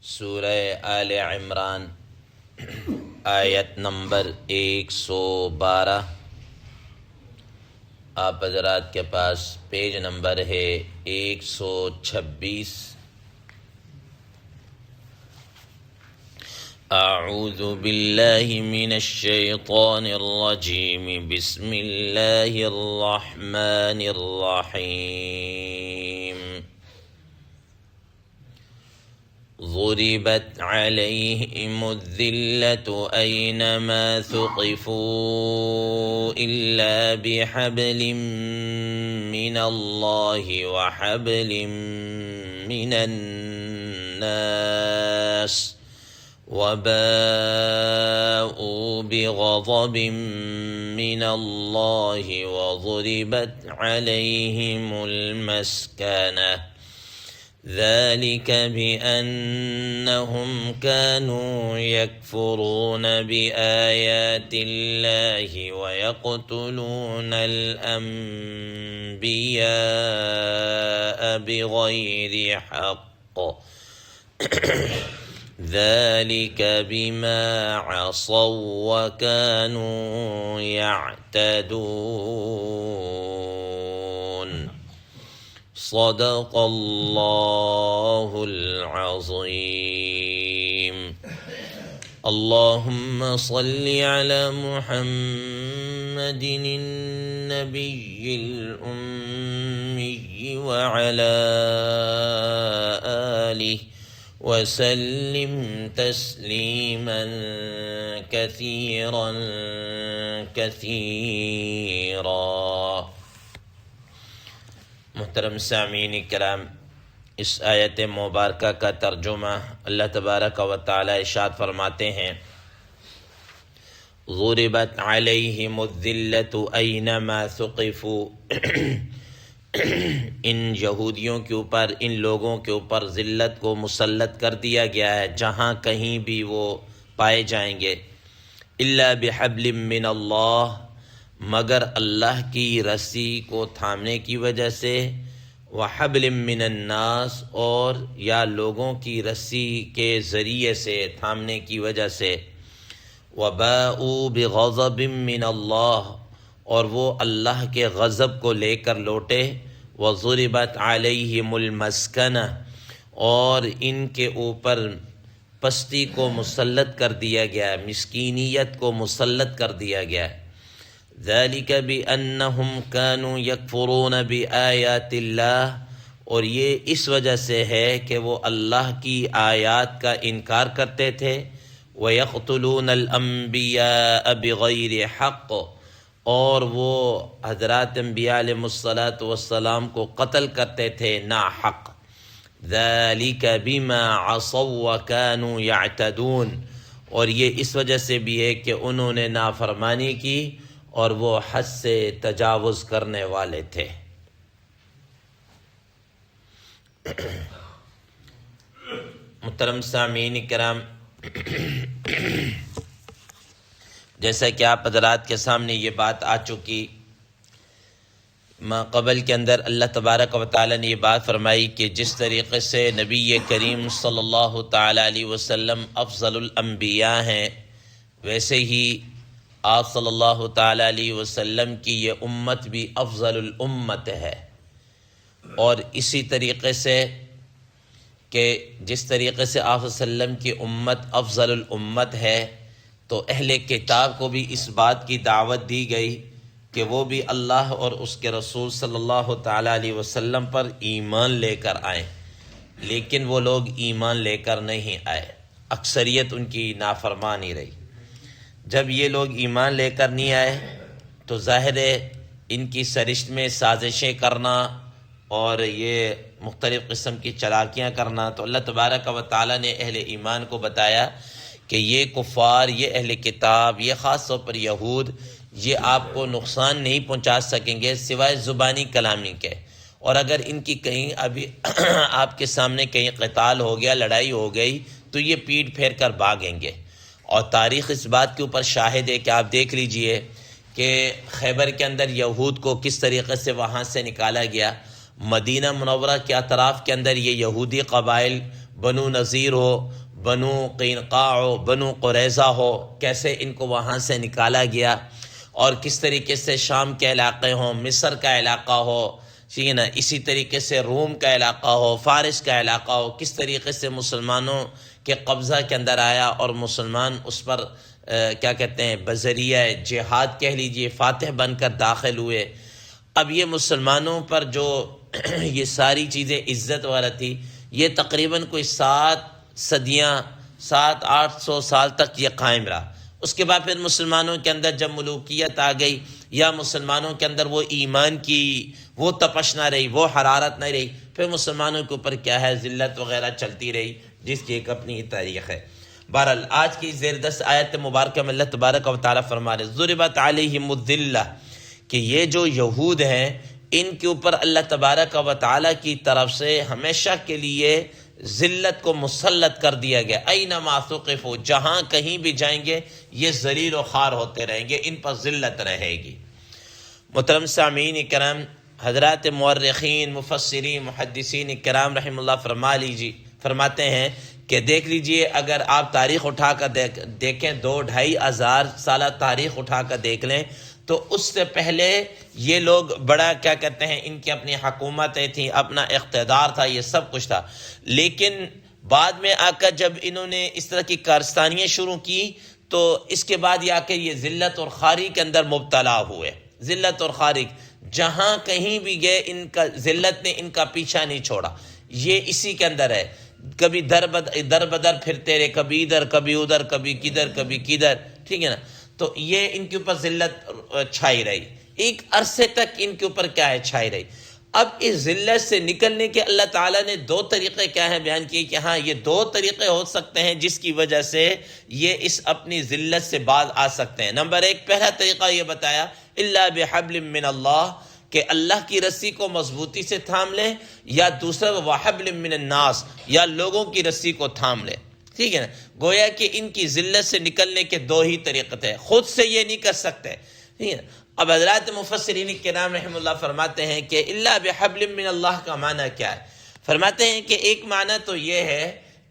سورہ آل عمران آیت نمبر 112۔ آپ حضرات کے پاس پیج نمبر ہے 126۔ اعوذ باللہ من الشیطان الرجیم، بسم اللہ الرحمن الرحیم۔ ضربت عليهم الذلة أينما ثقفوا إلا بحبل من الله وحبل من الناس وباءوا بغضب من الله وضربت عليهم المسكنة ذلك بأنهم كانوا يكفرون بآيات الله ويقتلون الأنبياء بغير حق ذلك بما عصوا وكانوا يعتدون صدق اللہ العظیم۔ اللهم صل على محمد النبي الأمي وعلى آله وسلم تسليما كثيرا كثيرا۔ محترم سامعین کرام، اس آیت مبارکہ کا ترجمہ اللہ تبارک و تعالی ارشاد فرماتے ہیں، ضربت علیہم الذلۃ اینما ثقفوا، ان یہودیوں کے اوپر، ان لوگوں کے اوپر ذلت کو مسلط کر دیا گیا ہے جہاں کہیں بھی وہ پائے جائیں گے، الا بحبل من اللہ، مگر اللہ کی رسی کو تھامنے کی وجہ سے، وحبل من الناس، اور یا لوگوں کی رسی کے ذریعے سے تھامنے کی وجہ سے، وباءوا بغضب من اللہ، اور وہ اللہ کے غضب کو لے کر لوٹے، وضربت علیہم المسکنہ، اور ان کے اوپر پستی کو مسلط کر دیا گیا، مسکینیت کو مسلط کر دیا گیا۔ ذالک بأنہم کانوا یکفرون بآیات اللہ، اور یہ اس وجہ سے ہے کہ وہ اللہ کی آیات کا انکار کرتے تھے، وَيَقْتُلُونَ الْأَنْبِيَاءَ بِغَيْرِ حَقٍّ، اور وہ حضرات انبیاء علیہ السلام کو قتل کرتے تھے ناحق۔ ذَلِكَ بِمَا عَصَوْا وَكَانُوا يَعْتَدُونَ، اور یہ اس وجہ سے بھی ہے کہ انہوں نے نافرمانی کی اور وہ حد سے تجاوز کرنے والے تھے۔ محترم سامعین کرام، جیسا کہ آپ حضرات کے سامنے یہ بات آ چکی، ما قبل کے اندر اللہ تبارک و تعالی نے یہ بات فرمائی کہ جس طریقے سے نبی کریم صلی اللہ تعالی علیہ وسلم افضل الانبیاء ہیں، ویسے ہی آپ صلی اللہ تعالی علیہ وسلم کی یہ امت بھی افضل الامت ہے، اور اسی طریقے سے کہ جس طریقے سے آپ صلی اللہ علیہ وسلم کی امت افضل الامت ہے، تو اہل کتاب کو بھی اس بات کی دعوت دی گئی کہ وہ بھی اللہ اور اس کے رسول صلی اللہ تعالی علیہ وسلم پر ایمان لے کر آئیں، لیکن وہ لوگ ایمان لے کر نہیں آئے، اکثریت ان کی نافرمانی رہی۔ جب یہ لوگ ایمان لے کر نہیں آئے تو ظاہر ہے ان کی سرشت میں سازشیں کرنا اور یہ مختلف قسم کی چالاکیاں کرنا، تو اللہ تبارک و تعالیٰ نے اہل ایمان کو بتایا کہ یہ کفار، یہ اہل کتاب، یہ خاص طور پر یہود، یہ آپ کو نقصان نہیں پہنچا سکیں گے سوائے زبانی کلامی کے، اور اگر ان کی کہیں ابھی آپ کے سامنے کہیں قتال ہو گیا، لڑائی ہو گئی، تو یہ پیٹ پھیر کر بھاگیں گے۔ اور تاریخ اس بات کے اوپر شاہد ہے کہ آپ دیکھ لیجئے کہ خیبر کے اندر یہود کو کس طریقے سے وہاں سے نکالا گیا، مدینہ منورہ کے اطراف کے اندر یہ یہودی قبائل بنو نذیر ہو، بنو قینقاع ہو، بنو قریظہ ہو، کیسے ان کو وہاں سے نکالا گیا، اور کس طریقے سے شام کے علاقے ہوں، مصر کا علاقہ ہو، ٹھیک ہے نا، اسی طریقے سے روم کا علاقہ ہو، فارس کا علاقہ ہو، کس طریقے سے مسلمانوں کے قبضہ کے اندر آیا اور مسلمان اس پر کیا کہتے ہیں بذریعہ جہاد کہہ لیجئے فاتح بن کر داخل ہوئے۔ اب یہ مسلمانوں پر جو یہ ساری چیزیں عزت وغیرہ تھی، یہ تقریباً کوئی 700-800 سال تک یہ قائم رہا۔ اس کے بعد پھر مسلمانوں کے اندر جب ملوکیت آ گئی، یا مسلمانوں کے اندر وہ ایمان کی وہ تپش نہ رہی، وہ حرارت نہ رہی، پھر مسلمانوں کے اوپر کیا ہے ذلت وغیرہ چلتی رہی، جس کی ایک اپنی تاریخ ہے۔ بہرحال آج کی زیر 10 آیت مبارکہ میں اللہ تبارک و تعالیٰ فرما رہے ضربت علیہم الذلہ، کہ یہ جو یہود ہیں ان کے اوپر اللہ تبارک و تعالیٰ کی طرف سے ہمیشہ کے لیے ذلت کو مسلط کر دیا گیا۔ اینما ثقفوا، جہاں کہیں بھی جائیں گے یہ ذلیل و خوار ہوتے رہیں گے، ان پر ذلت رہے گی۔ محترم سامعین کرام، حضرات مورخین، مفسرین، محدثین کرام رحم اللہ فرماتے ہیں کہ دیکھ لیجئے، اگر آپ تاریخ اٹھا کر دیکھیں 2-2.5 ہزار سالہ تاریخ اٹھا کر دیکھ لیں، تو اس سے پہلے یہ لوگ بڑا کیا کہتے ہیں ان کی اپنی حکومتیں تھیں، اپنا اقتدار تھا، یہ سب کچھ تھا، لیکن بعد میں آ کر جب انہوں نے اس طرح کی کارستانیاں شروع کی تو اس کے بعد یہ آ کے یہ ذلت اور خواری کے اندر مبتلا ہوئے۔ ذلت اور خواری جہاں کہیں بھی گئے، ان کا ذلت نے ان کا پیچھا نہیں چھوڑا، یہ اسی کے اندر ہے۔ کبھی در بدر پھرتے رہے، کبھی ادھر کبھی ادھر، کبھی کدھر کبھی کدھر، ٹھیک ہے نا، تو یہ ان کے اوپر ذلت چھائی رہی، ایک عرصے تک ان کے اوپر کیا ہے چھائی رہی۔ اب اس ذلت سے نکلنے کے اللہ تعالیٰ نے 2 طریقے کیا ہیں بیان کیے کہ ہاں یہ 2 طریقے ہو سکتے ہیں جس کی وجہ سے یہ اس اپنی ذلت سے باز آ سکتے ہیں۔ نمبر 1 پہلا طریقہ یہ بتایا الا بحبل من اللہ، کہ اللہ کی رسی کو مضبوطی سے تھام لیں، یا دوسرا وحبل من الناس، یا لوگوں کی رسی کو تھام لیں، ٹھیک ہے نا۔ گویا کہ ان کی ذلت سے نکلنے کے 2 ہی طریقے تھے، خود سے یہ نہیں کر سکتے، ٹھیک ہے۔ اب حضرات مفسرین کرام رحم اللہ فرماتے ہیں کہ الا بحبل من اللہ کا معنی کیا ہے؟ فرماتے ہیں کہ ایک معنی تو یہ ہے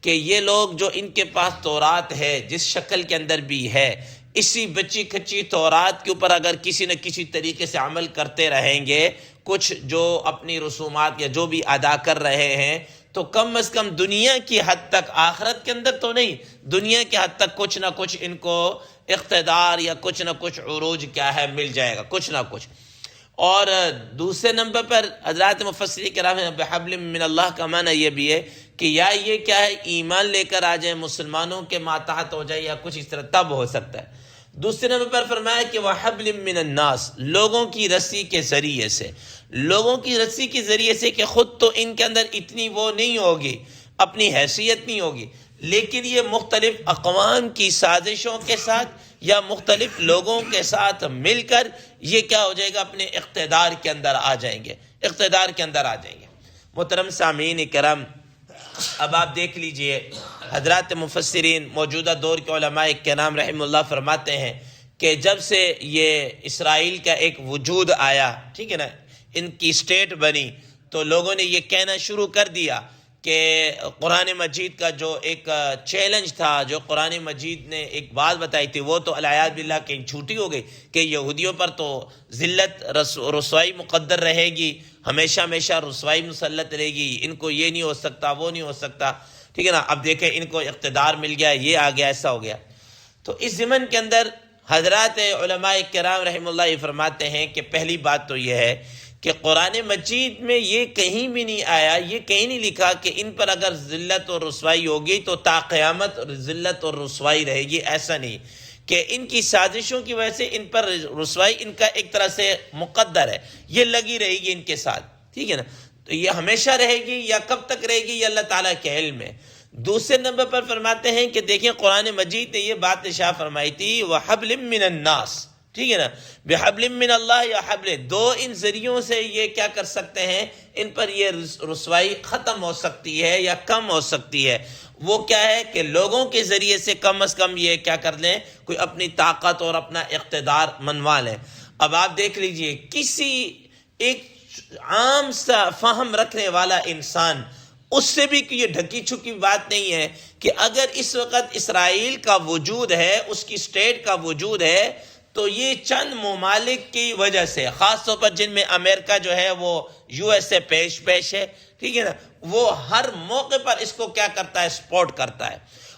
کہ یہ لوگ جو ان کے پاس تورات ہے جس شکل کے اندر بھی ہے، اسی بچی کچی تورات کے اوپر اگر کسی نہ کسی طریقے سے عمل کرتے رہیں گے، کچھ جو اپنی رسومات یا جو بھی ادا کر رہے ہیں، تو کم از کم دنیا کی حد تک، آخرت کے اندر تو نہیں، دنیا کی حد تک کچھ نہ کچھ ان کو اقتدار یا کچھ نہ کچھ عروج کیا ہے مل جائے گا، کچھ نہ کچھ۔ اور دوسرے نمبر پر حضرات مفسرین کرام بحبل من اللہ کا معنی یہ بھی ہے کہ یا یہ کیا ہے ایمان لے کر آ جائیں، مسلمانوں کے ماتحت ہو جائے، یا کچھ اس طرح، تب ہو سکتا ہے۔ دوسرے نمبر پر فرمایا کہ وحبل من الناس، لوگوں کی رسی کے ذریعے سے، لوگوں کی رسی کے ذریعے سے، کہ خود تو ان کے اندر اتنی وہ نہیں ہوگی، اپنی حیثیت نہیں ہوگی، لیکن یہ مختلف اقوام کی سازشوں کے ساتھ یا مختلف لوگوں کے ساتھ مل کر یہ کیا ہو جائے گا، اپنے اقتدار کے اندر آ جائیں گے، اقتدار کے اندر آ جائیں گے۔ محترم سامعین کرام، اب آپ دیکھ لیجئے حضرات مفسرین، موجودہ دور کے علماء کرام رحم اللہ فرماتے ہیں کہ جب سے یہ اسرائیل کا ایک وجود آیا، ٹھیک ہے نا، ان کی اسٹیٹ بنی، تو لوگوں نے یہ کہنا شروع کر دیا کہ قرآن مجید کا جو ایک چیلنج تھا، جو قرآن مجید نے ایک بات بتائی تھی، وہ تو العیاذ باللہ کہیں جھوٹی ہو گئی، کہ یہودیوں پر تو ذلت رسوائی مقدر رہے گی، ہمیشہ ہمیشہ رسوائی مسلط رہے گی، ان کو یہ نہیں ہو سکتا، وہ نہیں ہو سکتا، ٹھیک ہے نا۔ اب دیکھیں ان کو اقتدار مل گیا، یہ آ گیا، ایسا ہو گیا۔ تو اس ضمن کے اندر حضرات علماء کرام رحم اللہ یہ فرماتے ہیں کہ پہلی بات تو یہ ہے کہ قرآن مجید میں یہ کہیں بھی نہیں آیا، یہ کہیں نہیں لکھا کہ ان پر اگر ذلت اور رسوائی ہوگی تو تا قیامت ذلت اور رسوائی رہے گی، ایسا نہیں، کہ ان کی سازشوں کی وجہ سے ان پر رسوائی ان کا ایک طرح سے مقدر ہے، یہ لگی رہے گی ان کے ساتھ، ٹھیک ہے نا۔ تو یہ ہمیشہ رہے گی یا کب تک رہے گی، یہ اللہ تعالیٰ کے علم ہے۔ دوسرے نمبر پر فرماتے ہیں کہ دیکھیں قرآن مجید نے یہ بات ارشاد فرمائی تھی وَحَبْلٍ مِّنَ النَّاسِ، ٹھیک ہے نا، بحبل من اللہ یا حبل، 2 ان ذریعوں سے یہ کیا کر سکتے ہیں، ان پر یہ رسوائی ختم ہو سکتی ہے یا کم ہو سکتی ہے۔ وہ کیا ہے کہ لوگوں کے ذریعے سے کم از کم یہ کیا کر لیں، کوئی اپنی طاقت اور اپنا اقتدار منوا لیں۔ اب آپ دیکھ لیجئے کسی ایک عام سا فہم رکھنے والا انسان اس سے بھی یہ ڈھکی چھپی بات نہیں ہے کہ اگر اس وقت اسرائیل کا وجود ہے، اس کی اسٹیٹ کا وجود ہے، تو یہ چند ممالک کی وجہ سے، خاص طور پر جن میں امریکہ جو ہے وہ USA پیش ہے، ٹھیک ہے نا، وہ ہر موقع پر اس کو کیا کرتا ہے، سپورٹ کرتا ہے۔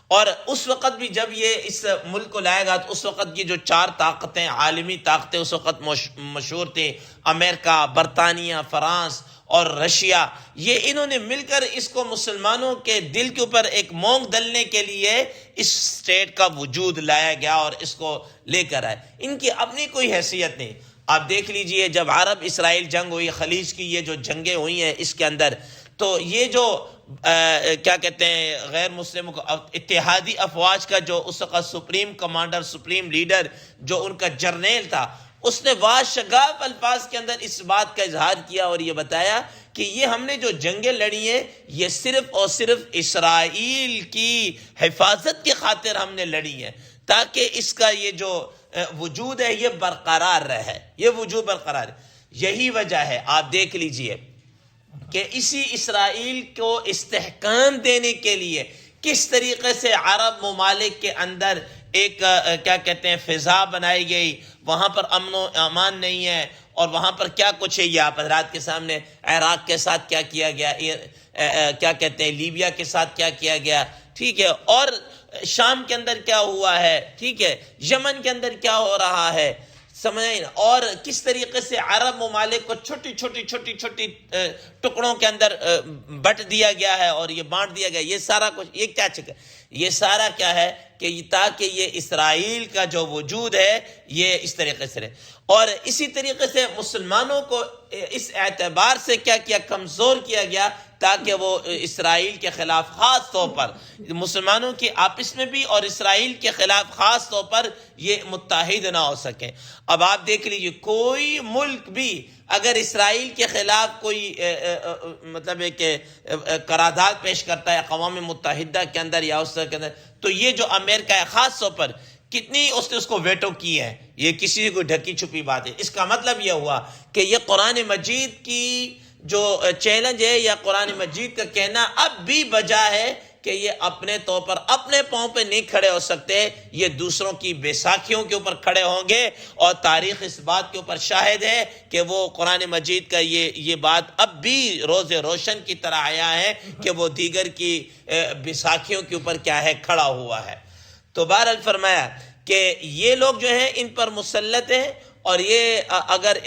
اور اس وقت بھی جب یہ اس ملک کو لائے گا تو اس وقت کی جو 4 طاقتیں، عالمی طاقتیں اس وقت مشہور تھیں، امریکہ، برطانیہ، فرانس اور رشیا، یہ انہوں نے مل کر اس کو مسلمانوں کے دل کے اوپر ایک مونگ ڈلنے کے لیے اس اسٹیٹ کا وجود لایا گیا اور اس کو لے کر آئے۔ ان کی اپنی کوئی حیثیت نہیں۔ آپ دیکھ لیجئے جب عرب اسرائیل جنگ ہوئی، خلیج کی یہ جو جنگیں ہوئی ہیں اس کے اندر، تو یہ جو کیا کہتے ہیں غیر مسلم اتحادی افواج کا جو اس وقت سپریم کمانڈر، سپریم لیڈر جو ان کا جرنیل تھا، اس نے واشگاف الفاظ کے اندر اس بات کا اظہار کیا اور یہ بتایا کہ یہ ہم نے جو جنگیں لڑی ہیں یہ صرف اور صرف اسرائیل کی حفاظت کی خاطر ہم نے لڑی ہیں، تاکہ اس کا یہ جو وجود ہے یہ برقرار رہے، یہ وجود برقرار ہے۔ یہی وجہ ہے، آپ دیکھ لیجئے کہ اسی اسرائیل کو استحکام دینے کے لیے کس طریقے سے عرب ممالک کے اندر ایک کیا کہتے ہیں فضا بنائی گئی، وہاں پر امن و امان نہیں ہے، اور وہاں پر کیا کچھ ہے یہ آپ حضرات کے سامنے، عراق کے ساتھ کیا کیا گیا، کیا کہتے ہیں لیبیا کے ساتھ کیا کیا گیا، ٹھیک ہے، اور شام کے اندر کیا ہوا ہے، ٹھیک ہے، یمن کے اندر کیا ہو رہا ہے، سمجھیں، اور کس طریقے سے عرب ممالک کو چھوٹی چھوٹی ٹکڑوں کے اندر بٹ دیا گیا ہے اور یہ بانٹ دیا گیا، یہ سارا کچھ، یہ کیا چکا، یہ سارا کیا ہے کہ تاکہ یہ اسرائیل کا جو وجود ہے یہ اس طریقے سے رہے۔ اور اسی طریقے سے مسلمانوں کو اس اعتبار سے کیا کیا، کمزور کیا گیا تاکہ وہ اسرائیل کے خلاف، خاص طور پر مسلمانوں کے آپس میں بھی اور اسرائیل کے خلاف خاص طور پر یہ متحد نہ ہو سکیں۔ اب آپ دیکھ لیجیے کوئی ملک بھی اگر اسرائیل کے خلاف کوئی مطلب ایک قرارداد پیش کرتا ہے اقوام متحدہ کے اندر یا اس کے اندر، تو یہ جو امریکہ ہے خاص طور پر کتنی اس نے اس کو ویٹو کی ہے، یہ کسی کو ڈھکی چھپی بات ہے۔ اس کا مطلب یہ ہوا کہ یہ قرآن مجید کی جو چیلنج ہے یا قرآن مجید کا کہنا اب بھی بجا ہے کہ یہ اپنے طور پر اپنے پاؤں پہ نہیں کھڑے ہو سکتے، یہ دوسروں کی بیساکھیوں کے اوپر کھڑے ہوں گے، اور تاریخ اس بات کے اوپر شاہد ہے کہ وہ قرآن مجید کا یہ بات اب بھی روز روشن کی طرح آیا ہے کہ وہ دیگر کی بیساکھیوں کے اوپر کیا ہے، کھڑا ہوا ہے۔ تو بہرحال فرمایا کہ یہ لوگ جو ہیں ان پر مسلط ہیں، اور یہ اگر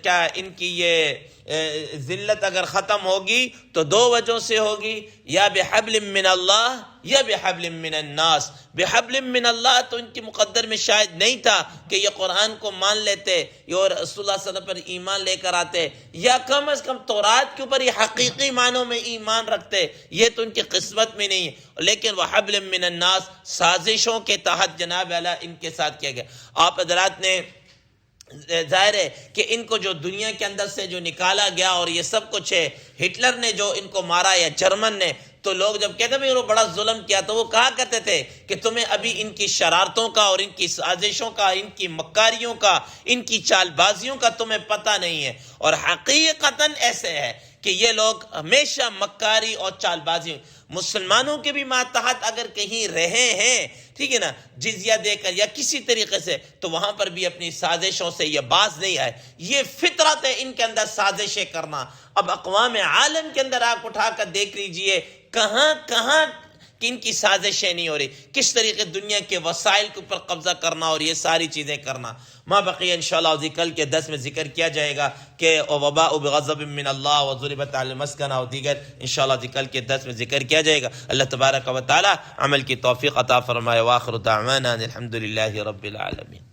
کیا ان کی یہ ذلت اگر ختم ہوگی تو 2 وجہوں سے ہوگی، یا بحبل من اللہ یا بحبل من الناس۔ بحبل من اللہ تو ان کی مقدر میں شاید نہیں تھا کہ یہ قرآن کو مان لیتے اور رسول اللہ صلی اللہ علیہ وسلم پر ایمان لے کر آتے، یا کم از کم تورات کے اوپر یہ حقیقی معنوں میں ایمان رکھتے، یہ تو ان کی قسمت میں نہیں ہے۔ لیکن وحبل من الناس، سازشوں کے تحت جناب اعلیٰ ان کے ساتھ کیا گیا۔ آپ حضرات نے ظاہر ہے کہ ان کو جو دنیا کے اندر سے جو نکالا گیا اور یہ سب کچھ ہے، ہٹلر نے جو ان کو مارا یا جرمن نے، تو لوگ جب کہتے ہیں وہ بڑا ظلم کیا، تو وہ کہا کرتے تھے کہ تمہیں ابھی ان کی شرارتوں کا اور ان کی سازشوں کا، ان کی مکاریوں کا، ان کی چال بازیوں کا تمہیں پتہ نہیں ہے۔ اور حقیقتاً ایسے ہے کہ یہ لوگ ہمیشہ مکاری اور چال بازی، مسلمانوں کے بھی ماتحت اگر کہیں رہے ہیں، ٹھیک ہے نا، جزیہ دے کر یا کسی طریقے سے، تو وہاں پر بھی اپنی سازشوں سے یہ باز نہیں آئے۔ یہ فطرت ہے ان کے اندر سازشیں کرنا۔ اب اقوام عالم کے اندر آپ اٹھا کر دیکھ لیجئے کہاں کہاں کن کی سازشیں نہیں ہو رہی، کس طریقے دنیا کے وسائل کے اوپر قبضہ کرنا اور یہ ساری چیزیں کرنا۔ ما بقیہ انشاءاللہ کل کے 10 میں ذکر کیا جائے گا کہ وباء بغضب من اللہ وضربت علی المسکنہ اور دیگر انشاءاللہ کل کے 10 میں ذکر کیا جائے گا۔ اللہ تبارک و تعالی عمل کی توفیق عطا فرمائے۔ وآخر دعوانا الحمدللہ رب العالمین۔